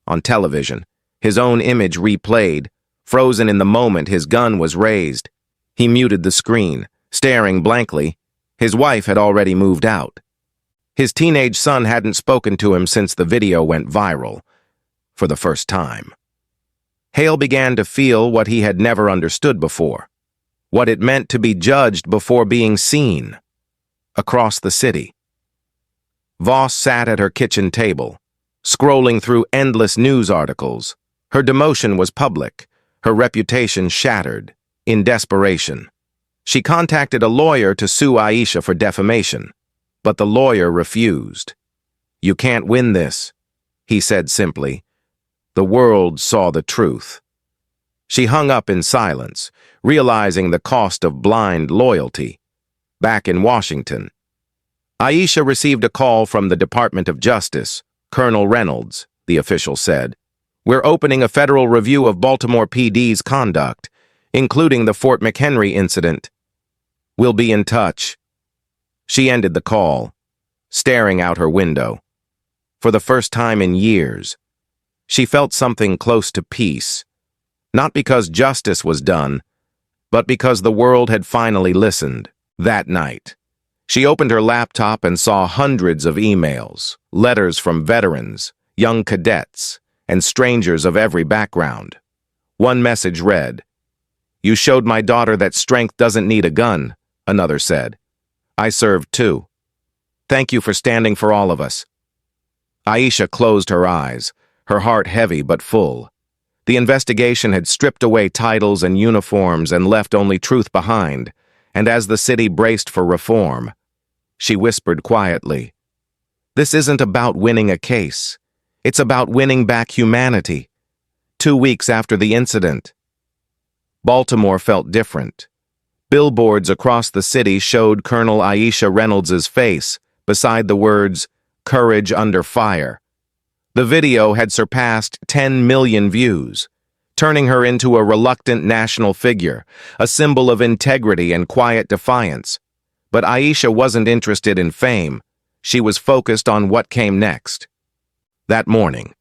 On television, his own image replayed, frozen in the moment his gun was raised. He muted the screen, staring blankly. His wife had already moved out. His teenage son hadn't spoken to him since the video went viral, for the first time. Hale began to feel what he had never understood before, what it meant to be judged before being seen. Across the city, Voss sat at her kitchen table, scrolling through endless news articles. Her demotion was public, her reputation shattered. In desperation, she contacted a lawyer to sue Aisha for defamation, but the lawyer refused. "You can't win this," he said simply. The world saw the truth. She hung up in silence, realizing the cost of blind loyalty. Back in Washington, Aisha received a call from the Department of Justice. "Colonel Reynolds," the official said, "we're opening a federal review of Baltimore PD's conduct, including the Fort McHenry incident. We'll be in touch." She ended the call, staring out her window. For the first time in years, she felt something close to peace, not because justice was done, but because the world had finally listened. That night, she opened her laptop and saw hundreds of emails, letters from veterans, young cadets, and strangers of every background. One message read, "You showed my daughter that strength doesn't need a gun," another said. "I served too. Thank you for standing for all of us." Aisha closed her eyes, her heart heavy but full. The investigation had stripped away titles and uniforms and left only truth behind, and as the city braced for reform, she whispered quietly, "This isn't about winning a case. It's about winning back humanity." 2 weeks after the incident, Baltimore felt different. Billboards across the city showed Colonel Aisha Reynolds' face beside the words, "Courage Under Fire." The video had surpassed 10 million views, turning her into a reluctant national figure, a symbol of integrity and quiet defiance. But Aisha wasn't interested in fame. She was focused on what came next. That morning,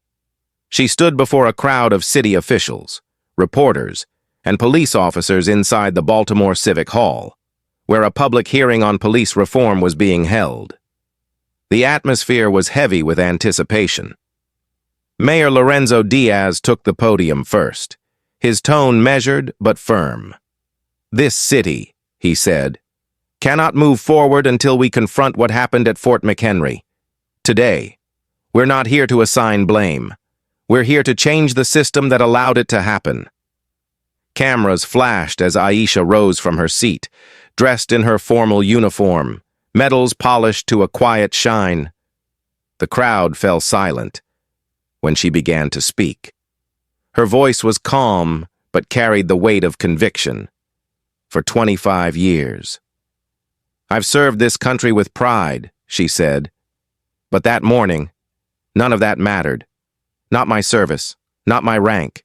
she stood before a crowd of city officials, reporters, and police officers inside the Baltimore Civic Hall, where a public hearing on police reform was being held. The atmosphere was heavy with anticipation. Mayor Lorenzo Diaz took the podium first, his tone measured but firm. "This city," he said, "cannot move forward until we confront what happened at Fort McHenry. Today, we're not here to assign blame. We're here to change the system that allowed it to happen." Cameras flashed as Aisha rose from her seat, dressed in her formal uniform, medals polished to a quiet shine. The crowd fell silent when she began to speak. Her voice was calm, but carried the weight of conviction. "For 25 years. I've served this country with pride," she said. "But that morning, none of that mattered. Not my service, not my rank,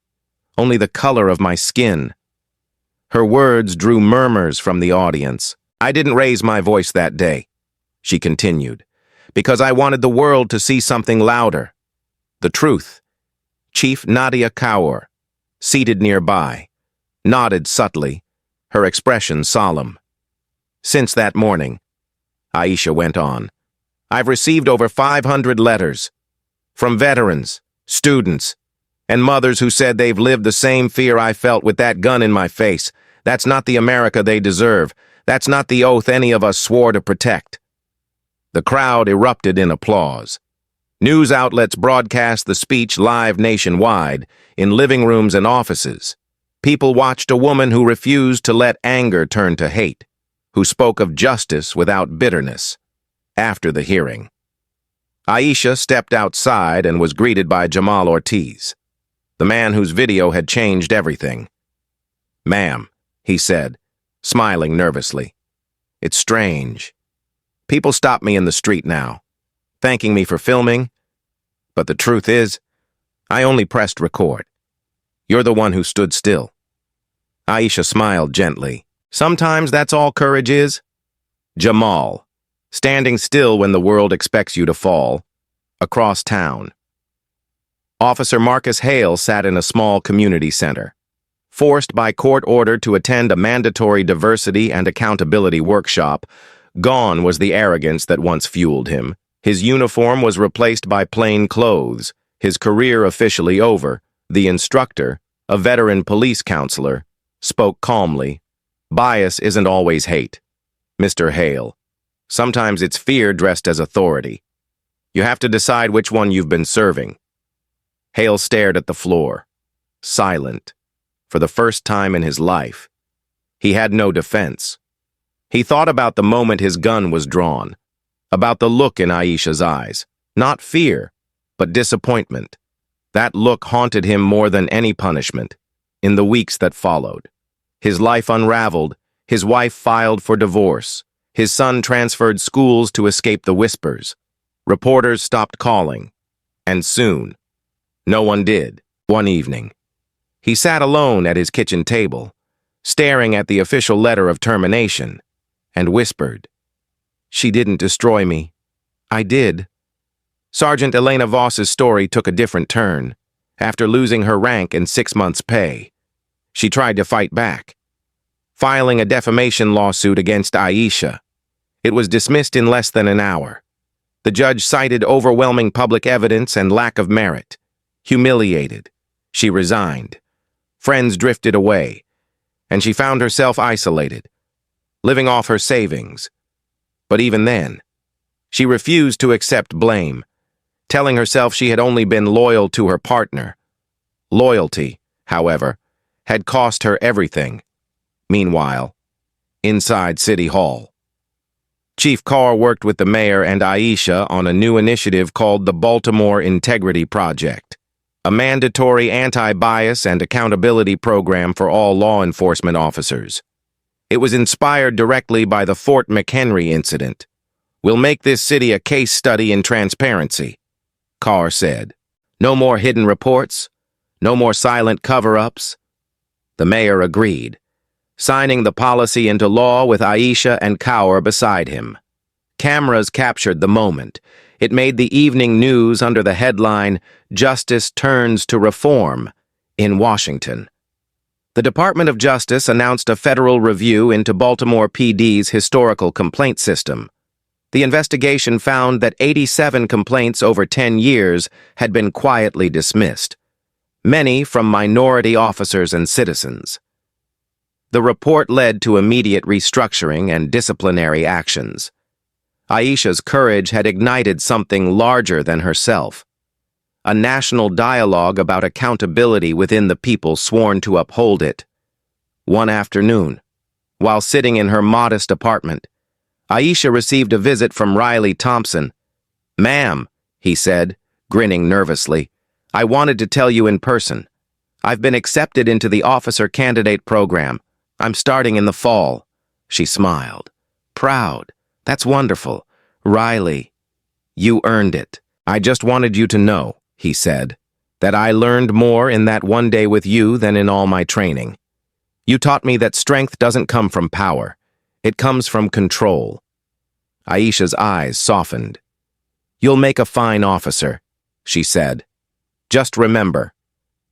only the color of my skin." Her words drew murmurs from the audience. "I didn't raise my voice that day," she continued, "because I wanted the world to see something louder. The truth." Chief Nadia Kaur, seated nearby, nodded subtly, her expression solemn. "Since that morning," Aisha went on, "I've received over 500 letters from veterans, students, and mothers who said they've lived the same fear I felt with that gun in my face. That's not the America they deserve. That's not the oath any of us swore to protect." The crowd erupted in applause. News outlets broadcast the speech live nationwide, in living rooms and offices. People watched a woman who refused to let anger turn to hate, who spoke of justice without bitterness. After the hearing, Aisha stepped outside and was greeted by Jamal Ortiz, the man whose video had changed everything. "Ma'am," he said, smiling nervously. "It's strange. People stop me in the street now, thanking me for filming, but the truth is, I only pressed record. You're the one who stood still." Aisha smiled gently. "Sometimes that's all courage is." "Jamal," Standing still when the world expects you to fall. Across town. Officer Marcus Hale sat in a small community center. Forced by court order to attend a mandatory diversity and accountability workshop, gone was the arrogance that once fueled him. His uniform was replaced by plain clothes, his career officially over. The instructor, a veteran police counselor, spoke calmly. Bias isn't always hate, Mr. Hale. Sometimes it's fear dressed as authority. You have to decide which one you've been serving. Hale stared at the floor, silent, for the first time in his life. He had no defense. He thought about the moment his gun was drawn, about the look in Aisha's eyes, not fear, but disappointment. That look haunted him more than any punishment. In the weeks that followed, his life unraveled, his wife filed for divorce, his son transferred schools to escape the whispers. Reporters stopped calling, and soon, no one did. One evening, he sat alone at his kitchen table, staring at the official letter of termination, and whispered, "She didn't destroy me. I did." Sergeant Elena Voss's story took a different turn. After losing her rank and 6 months' pay, she tried to fight back, filing a defamation lawsuit against Aisha. It was dismissed in less than an hour. The judge cited overwhelming public evidence and lack of merit. Humiliated, she resigned. Friends drifted away, and she found herself isolated, living off her savings. But even then, she refused to accept blame, telling herself she had only been loyal to her partner. Loyalty, however, had cost her everything. Meanwhile, inside City Hall, Chief Carr worked with the mayor and Aisha on a new initiative called the Baltimore Integrity Project, a mandatory anti-bias and accountability program for all law enforcement officers. It was inspired directly by the Fort McHenry incident. "We'll make this city a case study in transparency," Carr said. "No more hidden reports, no more silent cover-ups." The mayor agreed, signing the policy into law with Aisha and Kaur beside him. Cameras captured the moment. It made the evening news under the headline, "Justice Turns to Reform," in Washington. The Department of Justice announced a federal review into Baltimore PD's historical complaint system. The investigation found that 87 complaints over 10 years had been quietly dismissed, many from minority officers and citizens. The report led to immediate restructuring and disciplinary actions. Aisha's courage had ignited something larger than herself, a national dialogue about accountability within the people sworn to uphold it. One afternoon, while sitting in her modest apartment, Aisha received a visit from Riley Thompson. "Ma'am," he said, grinning nervously, "I wanted to tell you in person. I've been accepted into the officer candidate program. I'm starting in the fall." She smiled. "Proud. That's wonderful. Riley, you earned it. I just wanted you to know," he said, "that I learned more in that one day with you than in all my training. You taught me that strength doesn't come from power. It comes from control." Aisha's eyes softened. "You'll make a fine officer," she said. "Just remember,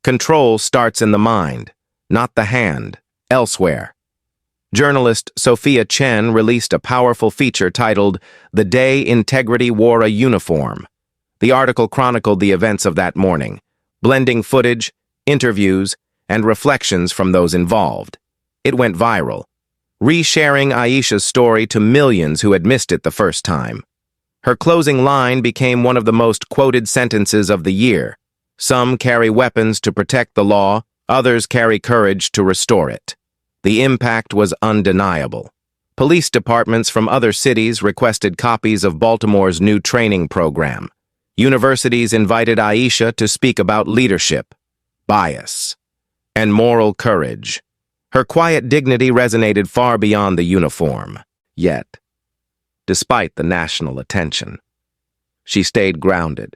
control starts in the mind, not the hand, elsewhere." Journalist Sophia Chen released a powerful feature titled "The Day Integrity Wore a Uniform." The article chronicled the events of that morning, blending footage, interviews, and reflections from those involved. It went viral, resharing Aisha's story to millions who had missed it the first time. Her closing line became one of the most quoted sentences of the year. "Some carry weapons to protect the law, others carry courage to restore it." The impact was undeniable. Police departments from other cities requested copies of Baltimore's new training program. Universities invited Aisha to speak about leadership, bias, and moral courage. Her quiet dignity resonated far beyond the uniform. Yet, despite the national attention, she stayed grounded.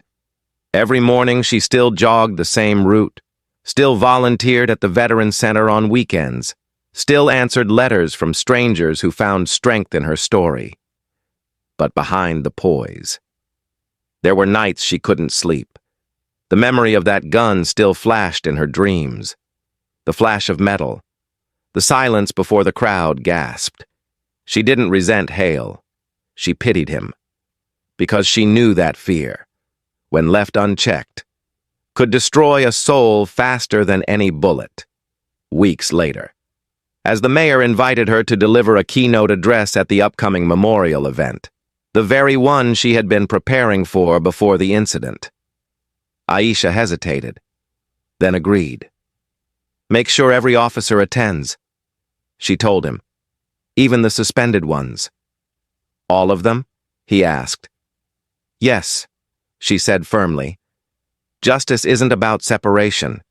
Every morning she still jogged the same route, still volunteered at the Veteran Center on weekends, still answered letters from strangers who found strength in her story. but behind the poise. There were nights she couldn't sleep. The memory of that gun still flashed in her dreams. The flash of metal. The silence before the crowd gasped. She didn't resent Hale. She pitied him. Because she knew that fear, when left unchecked, could destroy a soul faster than any bullet. Weeks later, as the mayor invited her to deliver a keynote address at the upcoming memorial event, the very one she had been preparing for before the incident, Aisha hesitated, then agreed. "Make sure every officer attends," she told him. "Even the suspended ones." "All of them?" he asked. "Yes," she said firmly. "Justice isn't about separation.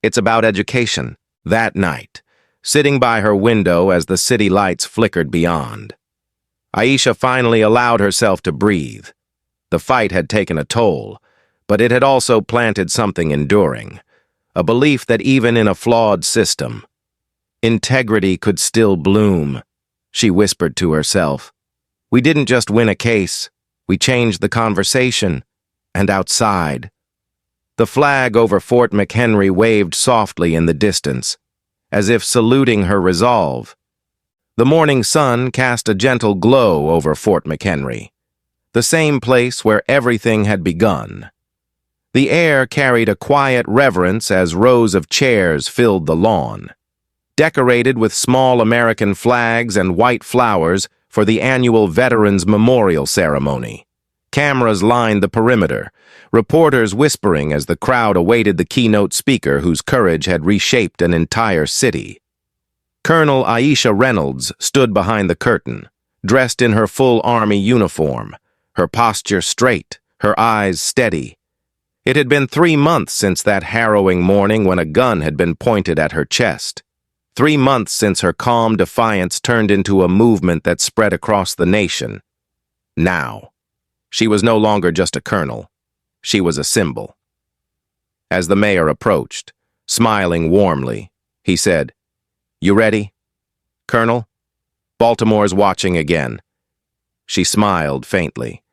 It's about education." That night, sitting by her window as the city lights flickered beyond, Aisha finally allowed herself to breathe. The fight had taken a toll, but it had also planted something enduring, a belief that even in a flawed system, integrity could still bloom. She whispered to herself, "We didn't just win a case, we changed the conversation." And outside, the flag over Fort McHenry waved softly in the distance, as if saluting her resolve. The morning sun cast a gentle glow over Fort McHenry, the same place where everything had begun. The air carried a quiet reverence as rows of chairs filled the lawn, decorated with small American flags and white flowers for the annual Veterans Memorial Ceremony. Cameras lined the perimeter, reporters whispering as the crowd awaited the keynote speaker whose courage had reshaped an entire city. Colonel Aisha Reynolds stood behind the curtain, dressed in her full Army uniform, her posture straight, her eyes steady. It had been 3 months since that harrowing morning when a gun had been pointed at her chest. 3 months since her calm defiance turned into a movement that spread across the nation. Now, she was no longer just a colonel. She was a symbol. As the mayor approached, smiling warmly, he said, "You ready, Colonel? Baltimore's watching again." She smiled faintly.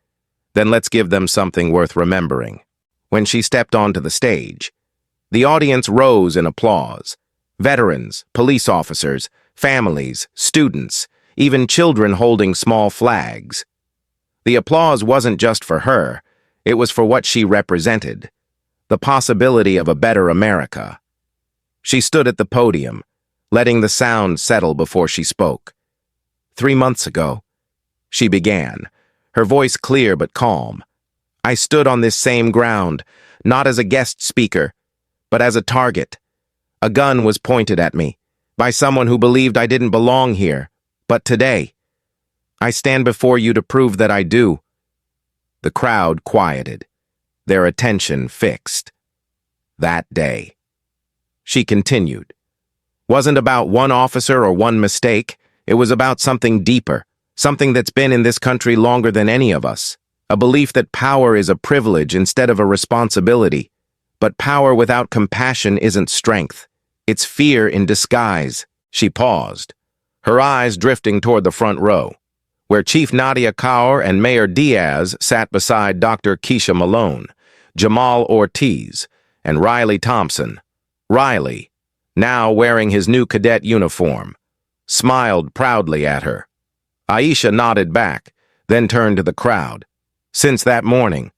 "Then let's give them something worth remembering." When she stepped onto the stage, the audience rose in applause. Veterans, police officers, families, students, even children holding small flags. The applause wasn't just for her, it was for what she represented, the possibility of a better America. She stood at the podium, letting the sound settle before she spoke. 3 months ago, she began, her voice clear but calm. "I stood on this same ground, not as a guest speaker, but as a target. A gun was pointed at me by someone who believed I didn't belong here. But today, I stand before you to prove that I do." The crowd quieted, their attention fixed. That day, she continued, wasn't about one officer or one mistake. It was about something deeper, something that's been in this country longer than any of us. A belief that power is a privilege instead of a responsibility. But power without compassion isn't strength. It's fear in disguise. She paused, her eyes drifting toward the front row, where Chief Nadia Kaur and Mayor Diaz sat beside Dr. Keisha Malone, Jamal Ortiz, and Riley Thompson. Riley, now wearing his new cadet uniform, smiled proudly at her. Aisha nodded back, then turned to the crowd. "Since that morning,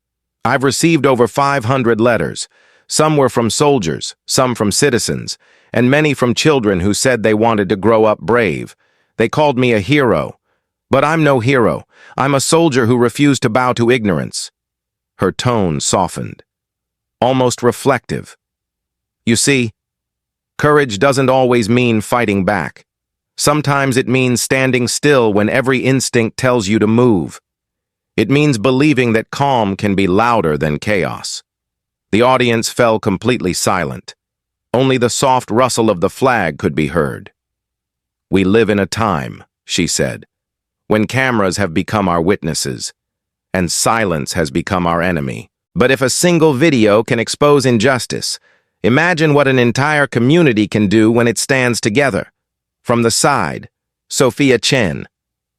I've received over 500 letters. Some were from soldiers, some from citizens, and many from children who said they wanted to grow up brave. They called me a hero. But I'm no hero. I'm a soldier who refused to bow to ignorance." Her tone softened, almost reflective. "You see, courage doesn't always mean fighting back. Sometimes it means standing still when every instinct tells you to move. It means believing that calm can be louder than chaos." The audience fell completely silent. Only the soft rustle of the flag could be heard. "We live in a time," she said, "when cameras have become our witnesses, and silence has become our enemy. But if a single video can expose injustice, imagine what an entire community can do when it stands together." From the side, Sophia Chen,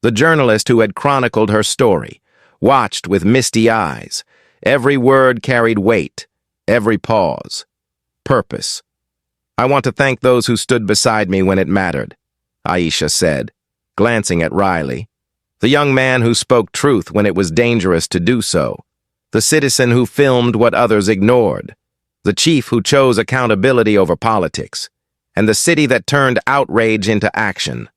the journalist who had chronicled her story, watched with misty eyes. Every word carried weight, every pause, purpose. "I want to thank those who stood beside me when it mattered," Aisha said, glancing at Riley. "The young man who spoke truth when it was dangerous to do so. The citizen who filmed what others ignored. The chief who chose accountability over politics. And the city that turned outrage into action."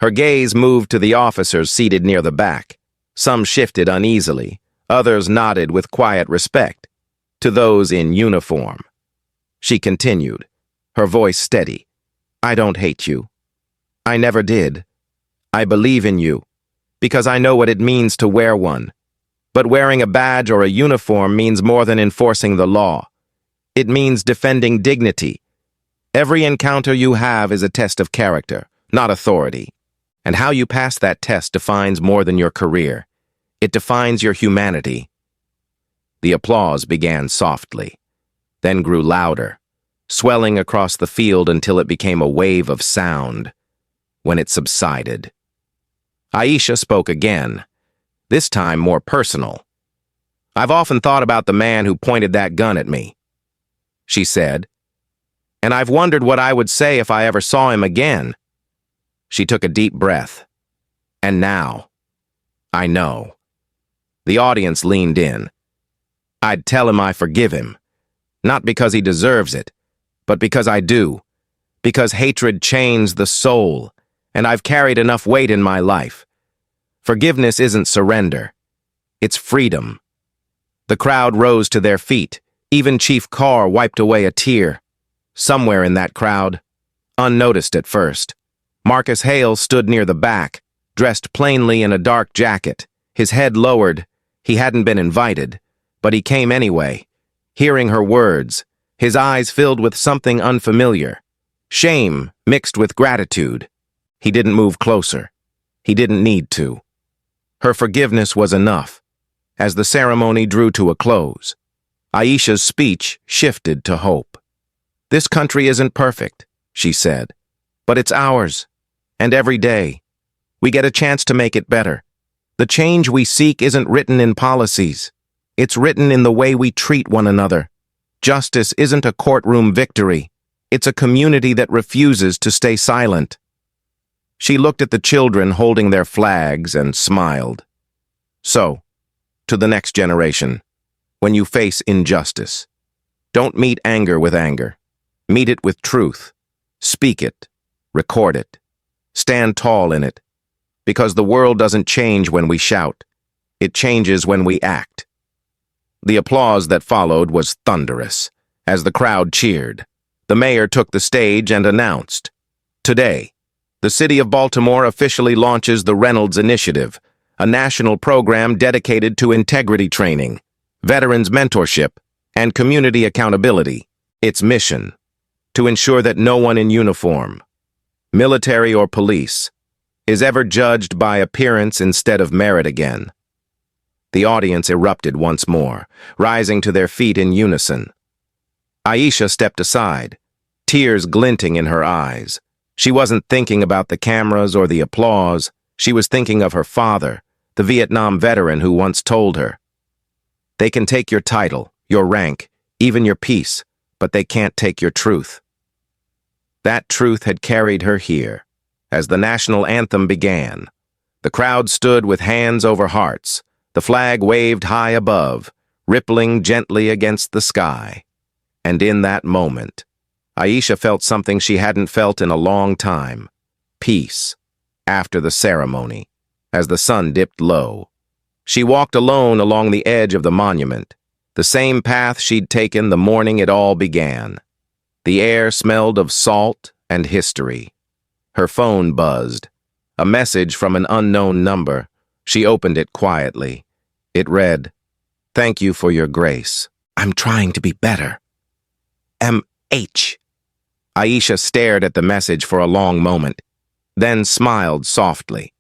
Her gaze moved to the officers seated near the back. Some shifted uneasily, others nodded with quiet respect. To those in uniform. She continued, her voice steady. "I don't hate you. I never did. I believe in you, because I know what it means to wear one. But wearing a badge or a uniform means more than enforcing the law. It means defending dignity. Every encounter you have is a test of character, not authority. And how you pass that test defines more than your career. It defines your humanity." The applause began softly, then grew louder, swelling across the field until it became a wave of sound. When it subsided, Aisha spoke again, this time more personal. "I've often thought about the man who pointed that gun at me," she said, "and I've wondered what I would say if I ever saw him again." She took a deep breath. "And now, I know." The audience leaned in. "I'd tell him I forgive him, not because he deserves it, but because I do, because hatred chains the soul, and I've carried enough weight in my life. Forgiveness isn't surrender, it's freedom." The crowd rose to their feet. Even Chief Carr wiped away a tear. Somewhere in that crowd, unnoticed at first, Marcus Hale stood near the back, dressed plainly in a dark jacket, his head lowered. He hadn't been invited, but he came anyway, hearing her words, his eyes filled with something unfamiliar, shame mixed with gratitude. He didn't move closer. He didn't need to. Her forgiveness was enough. As the ceremony drew to a close, Aisha's speech shifted to hope. "This country isn't perfect," she said, "but it's ours. And every day, we get a chance to make it better. The change we seek isn't written in policies. It's written in the way we treat one another. Justice isn't a courtroom victory. It's a community that refuses to stay silent." She looked at the children holding their flags and smiled. "So, to the next generation, when you face injustice, don't meet anger with anger. Meet it with truth. Speak it. Record it. Stand tall in it. Because the world doesn't change when we shout. It changes when we act." The applause that followed was thunderous. As the crowd cheered, the mayor took the stage and announced, "Today, the city of Baltimore officially launches the Reynolds Initiative, a national program dedicated to integrity training, veterans mentorship, and community accountability. Its mission, to ensure that no one in uniform, military or police, is ever judged by appearance instead of merit again." The audience erupted once more, rising to their feet in unison. Aisha stepped aside, tears glinting in her eyes. She wasn't thinking about the cameras or the applause. She was thinking of her father, the Vietnam veteran who once told her, "They can take your title, your rank, even your peace, but they can't take your truth." That truth had carried her here. As the national anthem began, the crowd stood with hands over hearts. The flag waved high above, rippling gently against the sky. And in that moment, Aisha felt something she hadn't felt in a long time. Peace. After the ceremony, as the sun dipped low, she walked alone along the edge of the monument, the same path she'd taken the morning it all began. The air smelled of salt and history. Her phone buzzed. A message from an unknown number. She opened it quietly. It read, "Thank you for your grace. I'm trying to be better. M.H." Aisha stared at the message for a long moment, then smiled softly.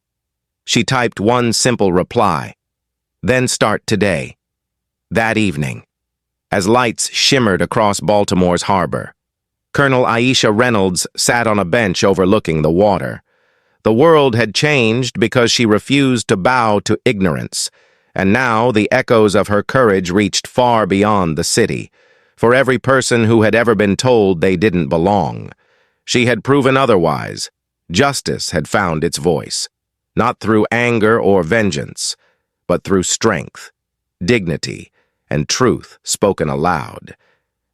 She typed one simple reply. "Then start today." That evening, as lights shimmered across Baltimore's harbor, Colonel Aisha Reynolds sat on a bench overlooking the water. The world had changed because she refused to bow to ignorance, And now the echoes of her courage reached far beyond the city, for every person who had ever been told they didn't belong. She had proven otherwise. Justice had found its voice, not through anger or vengeance, but through strength, dignity, and truth spoken aloud.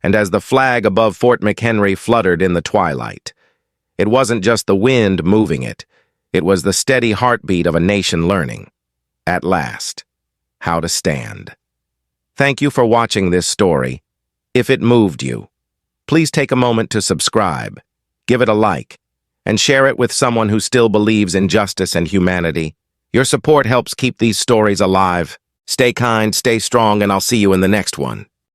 And as the flag above Fort McHenry fluttered in the twilight, it wasn't just the wind moving it, it was the steady heartbeat of a nation learning, at last, how to stand. Thank you for watching this story. If it moved you, please take a moment to subscribe, give it a like, and share it with someone who still believes in justice and humanity. Your support helps keep these stories alive. Stay kind, stay strong, and I'll see you in the next one.